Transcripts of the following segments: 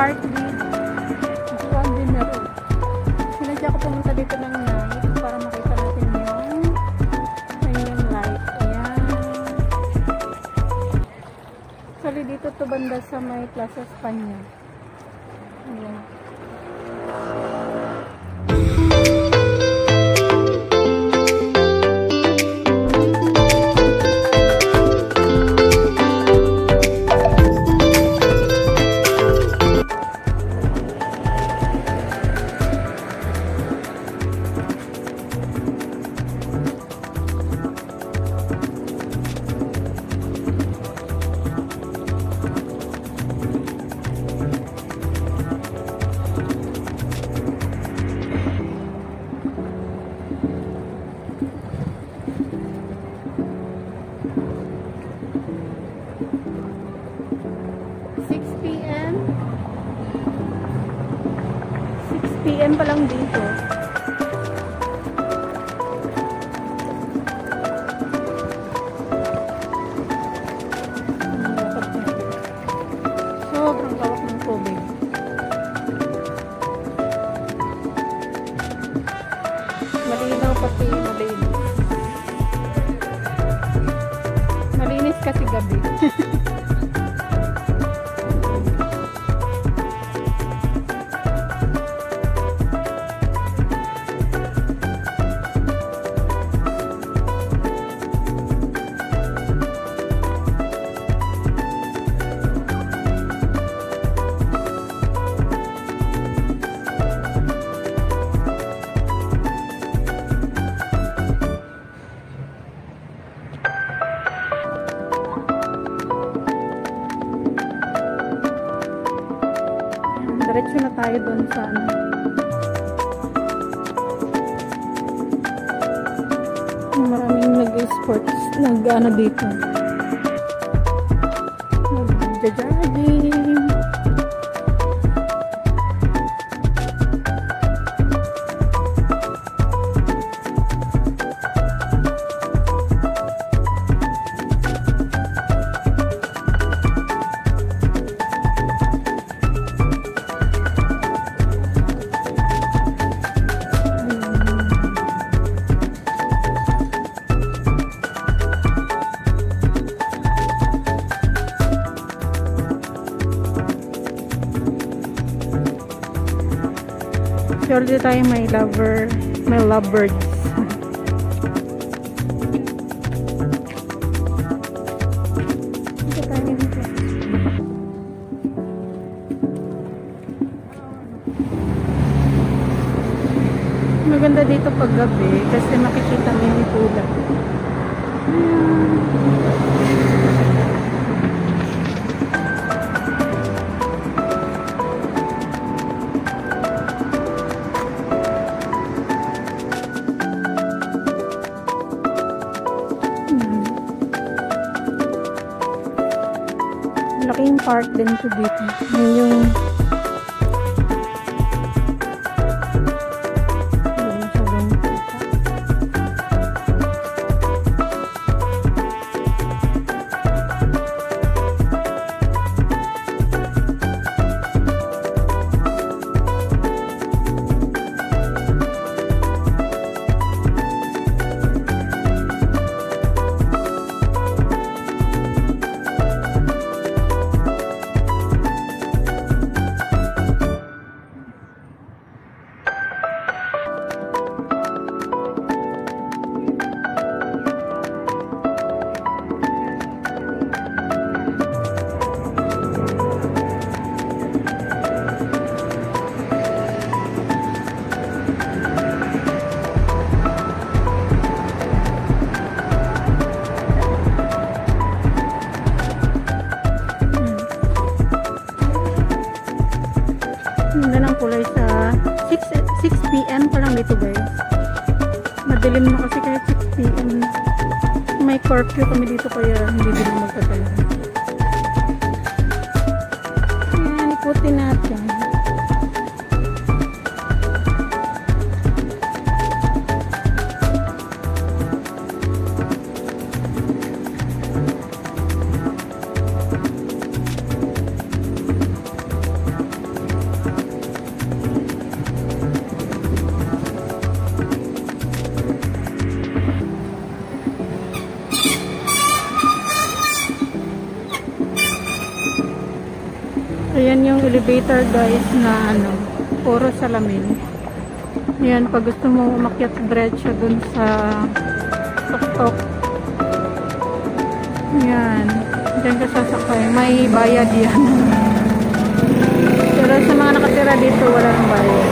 park din. Ituan din na rin. Sinadya ko pumunta dito ng night para makita natin yung kanyang light. Ayan. Actually dito to banda sa may Plaza España. Ayan. 6 PM pa lang dito. Sobrang lawak ng tubig. Malinaw pati malinis. Malinis kasi gabi. Diretso na tayo doon sa ano. Maraming nag-sports, nag-ano dito. Nag-jogging. Surely tayo may lovebirds. Dito tayo dito. Maganda dito pag gabi kasi makikita mo yung tulad. Malaking park din ito dito. Yung ganda ng kulay sa 6 PM pa lang dito guys. Madilim na kasi kahit 6 PM. May curfew kami dito kaya hindi din magtatala. Ayan, ikutin natin. Ayan yung elevator guys na ano, puro salamin. Ayan, pag gusto mo umakyat diretso dun sa tuktok. Ayan, dyan ka sasakay. May bayad yan. Pero sa mga nakatira dito, wala nang bayad.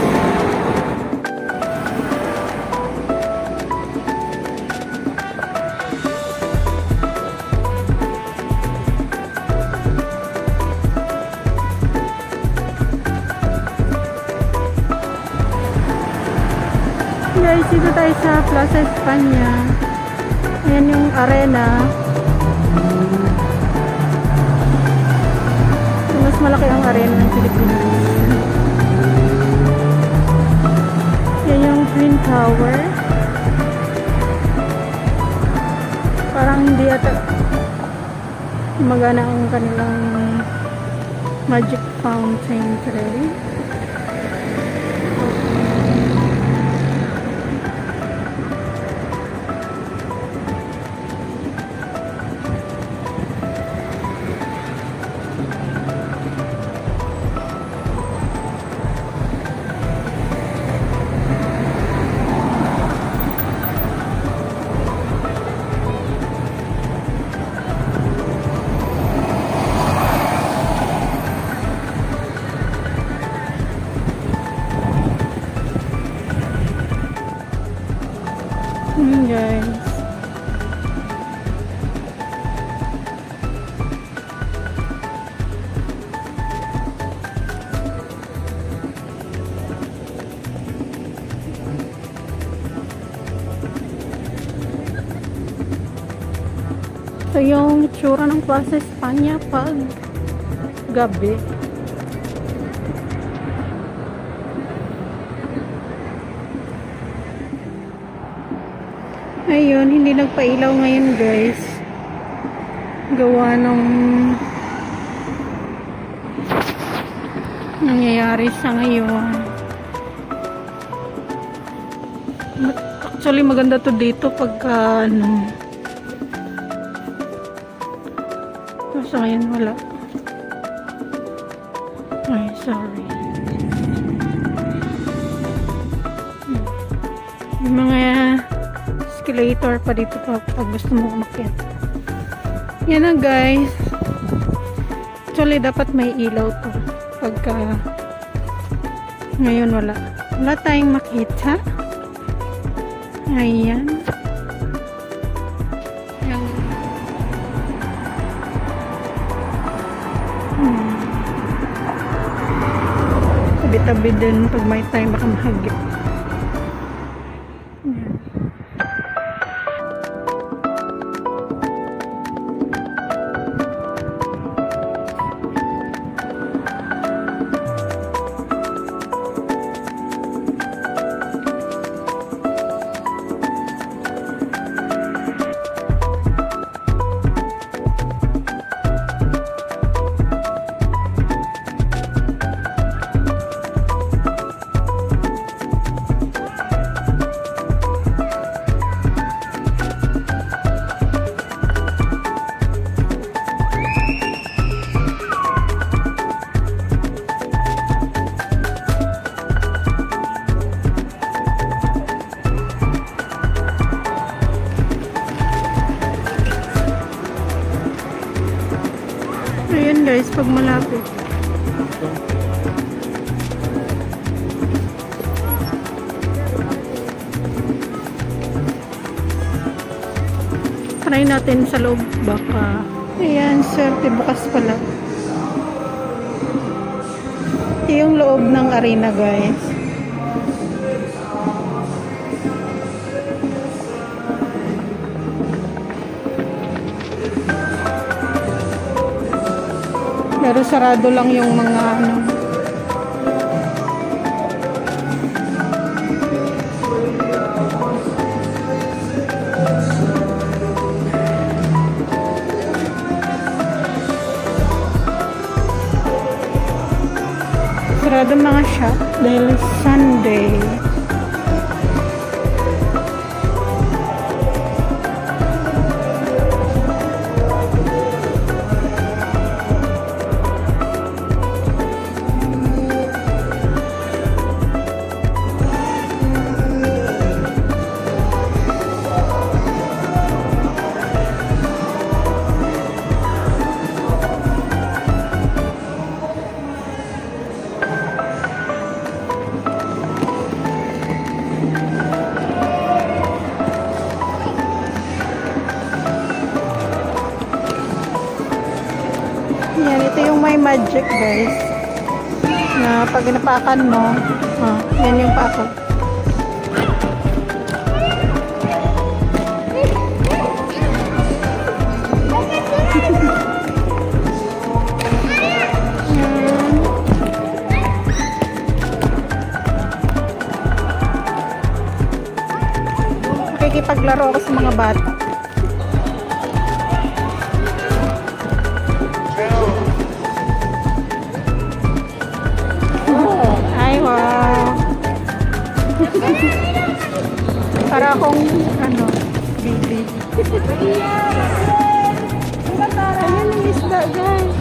Guys, dito tayo sa Plaza España. Ayan yung arena. Mas malaki ang arena ng Pilipinas. Yan yung Twin Tower. Parang hindi ata magana ang kanilang magic fountain today. Guys, ito yung tsura ng Plaza España pag gabi. Ayun, hindi nagpailaw ngayon guys. Gawa ng nangyayari sa ngayon. Actually maganda to dito pagka ano. Sa ngayon wala. Ay, sorry. Yung mga escalator pa dito pag gusto mo umakyat. Yan na guys. Actually dapat may ilaw to pagka ngayon wala tayong makita. Ayan. Yung tabi-tabi din pag may time baka mahagip. Ayan guys, pag malapit. Try natin sa loob baka. Ayan, swerte bukas pala. Ito yung loob ng arena guys. Pero sarado lang yung mga ano. Sarado mga shop dahil Sunday. magic guys. Na pag inapakan mo, yan yung pako. Nakikipaglaro ako sa mga bata. Ay, wow. Para akong, baby. Ayan yung isda, guys.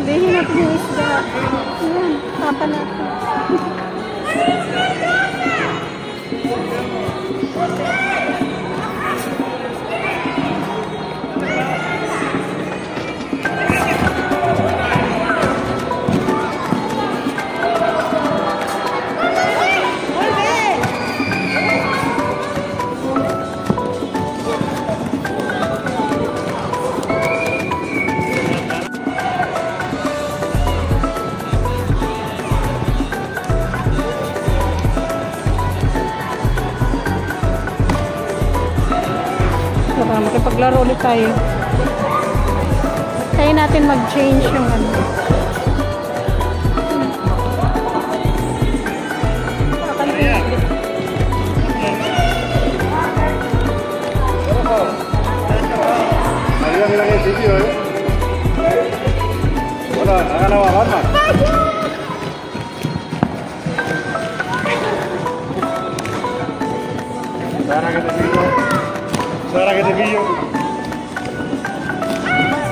Lihin natin yung isda. Ayan, tapa natin. Makipaglaro ulit tayo. Kaya natin mag-change yung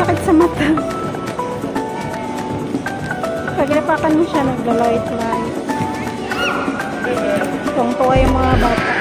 sakit sa mata. Pag inapakan mo siya, nagla-light. Tuwang-tuwa yung mga bata.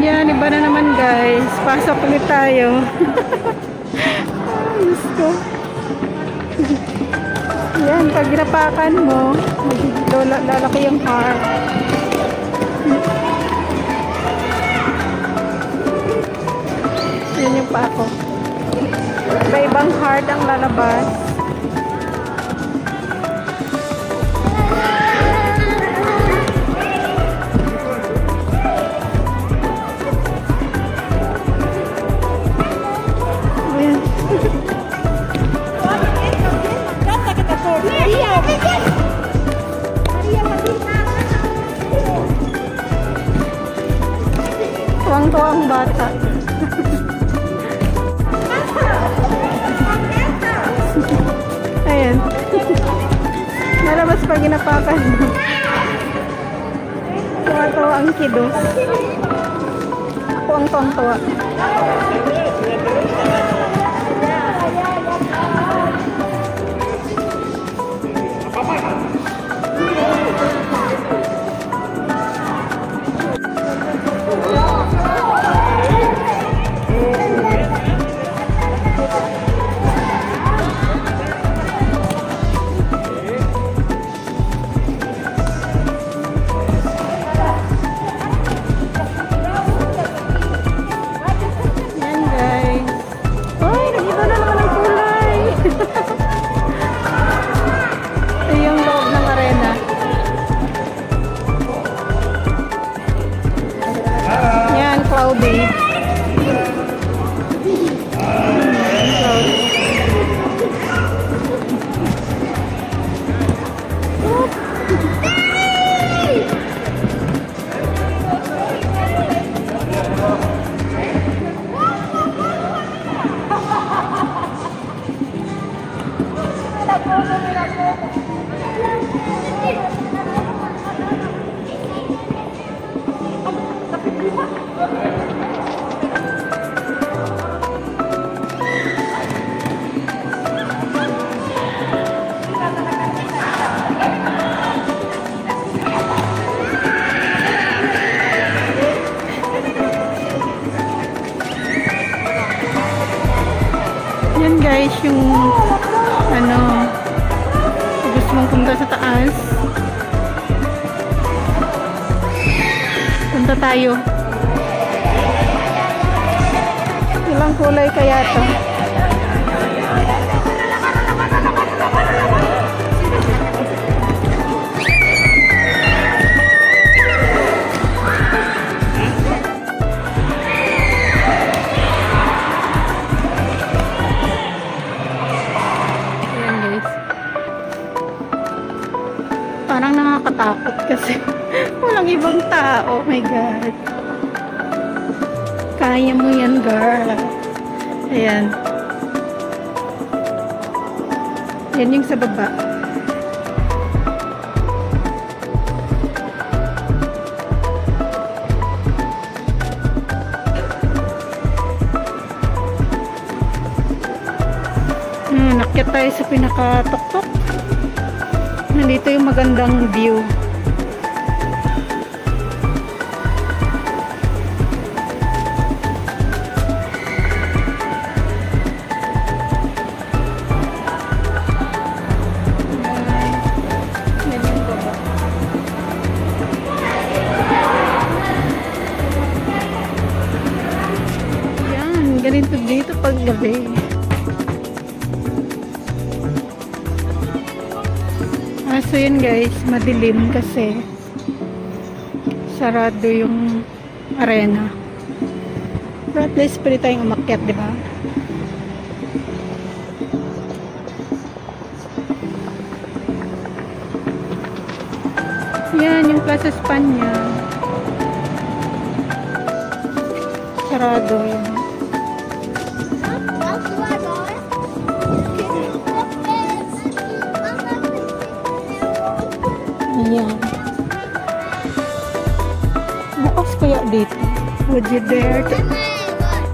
Yan, iba na naman guys. Pasok ulit tayo. Diyos ko. Yan, pag ginapakan mo, lalaki yung heart. Yan yung pako. Iba-ibang heart ang lalabas. Tuwang-tuwa ang bata. Ayan. Nalabas pag ginapakan mo. Tuwa-tuwa ang kiddos. Ako ang tuwang-tuwa. Yan guys, yung ano, gusto mong punta sa taas, punta tayo. Ilang kulay kaya to? Parang nakakatakot kasi walang ibang tao. Oh my God. Kaya mo yan, girl. Ayan. Yan yung sa baba. Nakyat tayo sa pinakatuktok. Nandito yung magandang view. Yan, ganito dito pag gabi. So yun guys, madilim kasi sarado yung arena. Pero at least pwede tayong umakyat, di ba? Yan, yung Plaza España. Sarado yun. Ayan. Bukas kaya dito. Would you dare to?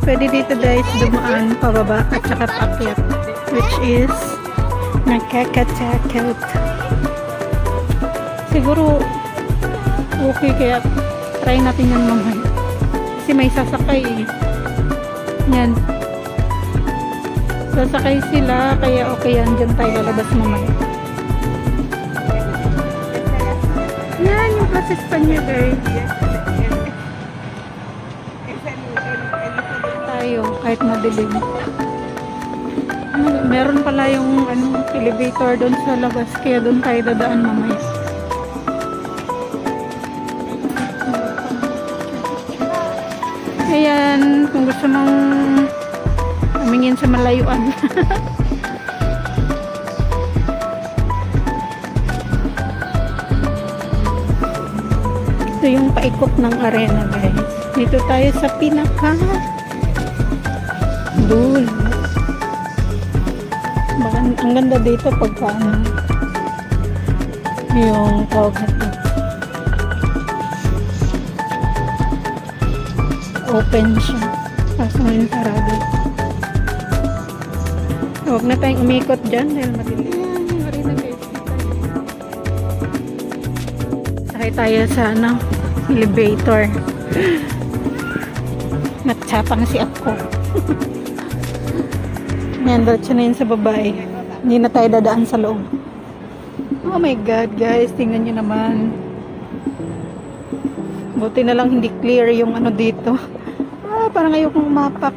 Pwede dito guys dumaan pababa at saka paakyat, which is nakakatakot. Siguro okay kaya try natin yan mamaya. Kasi may sasakay eh. Yan. Sasakay sila kaya okay yan. Diyan tayo lalabas mamaya. Yan yung Plaza España guys. Tayo kahit madilim. Meron pala yung elevator doon sa labas kaya doon tayo dadaan mamaya. Ayan, kung gusto mong amingin sa malayuan. Ito yung paikot ng arena guys. Dito tayo sa pinaka dulo. Baka ang ganda dito pagka yung tawag natin. Open siya. Kaso ngayon sarado. Huwag na tayong umikot dyan dahil madilim. Yung arena guys. Sakay tayo sa elevator. Matchapang si ako. Yan, diretso na yun sa babae. Hindi na tayo dadaan sa loob. Oh my God, guys. Tingnan nyo naman. Buti na lang hindi clear yung dito. Parang ayokong umapak.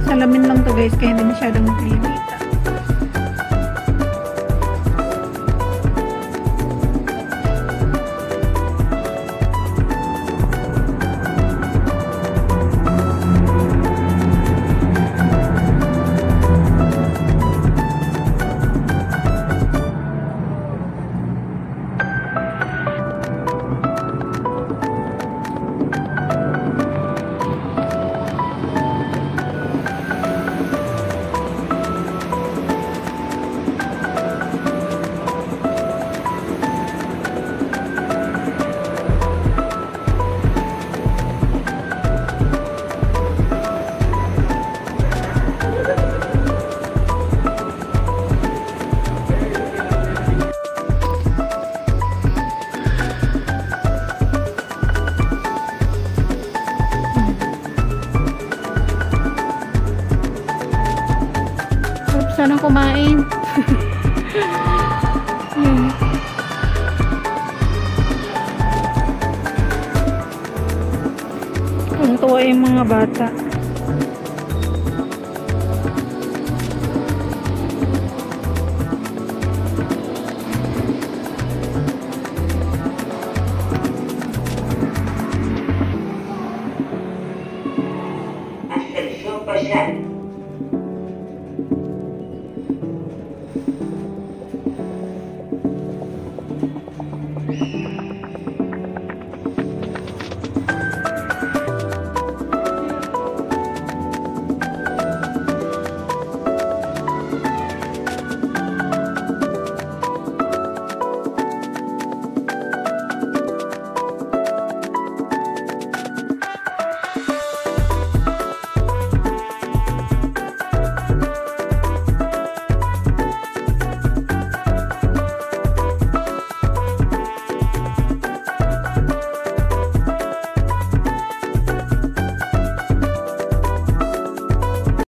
Salamin lang to guys, kaya hindi masyadong makikita. kumain. Yun. Ang tuwa yung mga bata. Ascensor passat.